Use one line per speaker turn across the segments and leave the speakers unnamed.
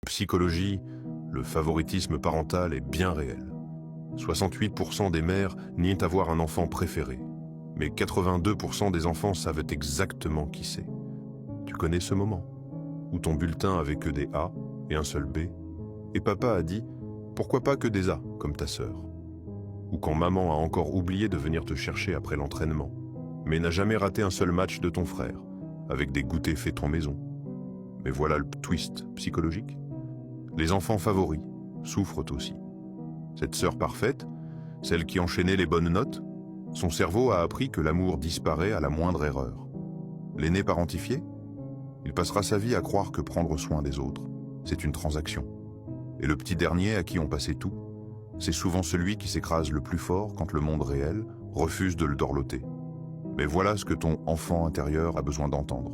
Psychologie, le favoritisme parental est bien réel. 68% des mères nient avoir un enfant préféré, mais 82% des enfants savent exactement qui c'est. Tu connais ce moment où ton bulletin avait que des A et un seul B, et papa a dit « pourquoi pas que des A, comme ta sœur ?» Ou quand maman a encore oublié de venir te chercher après l'entraînement, mais n'a jamais raté un seul match de ton frère, avec des goûters faits en maison. Mais voilà le twist psychologique. Les enfants favoris souffrent aussi. Cette sœur parfaite, celle qui enchaînait les bonnes notes, son cerveau a appris que l'amour disparaît à la moindre erreur. L'aîné parentifié, il passera sa vie à croire que prendre soin des autres, c'est une transaction. Et le petit dernier à qui on passait tout, c'est souvent celui qui s'écrase le plus fort quand le monde réel refuse de le dorloter. Mais voilà ce que ton enfant intérieur a besoin d'entendre.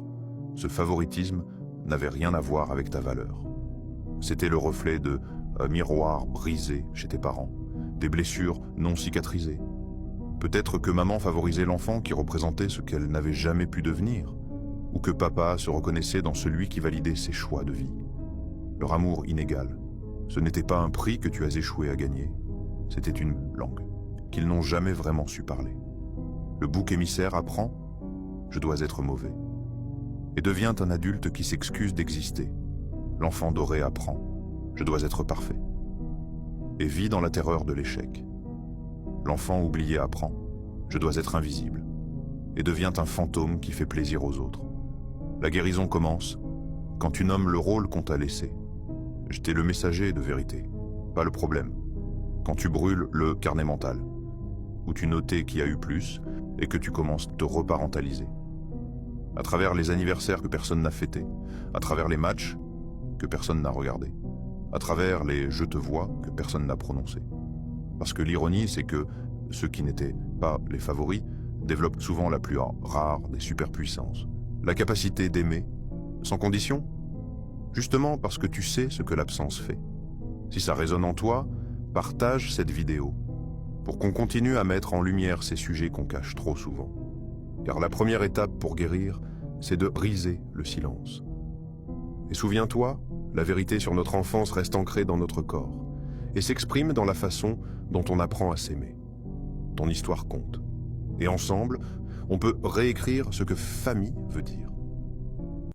Ce favoritisme n'avait rien à voir avec ta valeur. C'était le reflet de miroir brisé chez tes parents, des blessures non cicatrisées. Peut-être que maman favorisait l'enfant qui représentait ce qu'elle n'avait jamais pu devenir, ou que papa se reconnaissait dans celui qui validait ses choix de vie. Leur amour inégal, ce n'était pas un prix que tu as échoué à gagner, c'était une langue qu'ils n'ont jamais vraiment su parler. Le bouc émissaire apprend « je dois être mauvais » et devient un adulte qui s'excuse d'exister. L'enfant doré apprend « je dois être parfait » et vit dans la terreur de l'échec. L'enfant oublié apprend « je dois être invisible » et devient un fantôme qui fait plaisir aux autres. La guérison commence quand tu nommes le rôle qu'on t'a laissé. J'étais le messager de vérité, pas le problème. Quand tu brûles le carnet mental, où tu notais qui a eu plus et que tu commences à te reparentaliser. À travers les anniversaires que personne n'a fêtés, à travers les matchs que personne n'a regardés, à travers les « je te vois » que personne n'a prononcés. Parce que l'ironie, c'est que ceux qui n'étaient pas les favoris développent souvent la plus rare des superpuissances, la capacité d'aimer, sans condition, justement parce que tu sais ce que l'absence fait. Si ça résonne en toi, partage cette vidéo, pour qu'on continue à mettre en lumière ces sujets qu'on cache trop souvent. Car la première étape pour guérir, c'est de briser le silence. Et souviens-toi, la vérité sur notre enfance reste ancrée dans notre corps et s'exprime dans la façon dont on apprend à s'aimer. Ton histoire compte. Et ensemble, on peut réécrire ce que famille veut dire.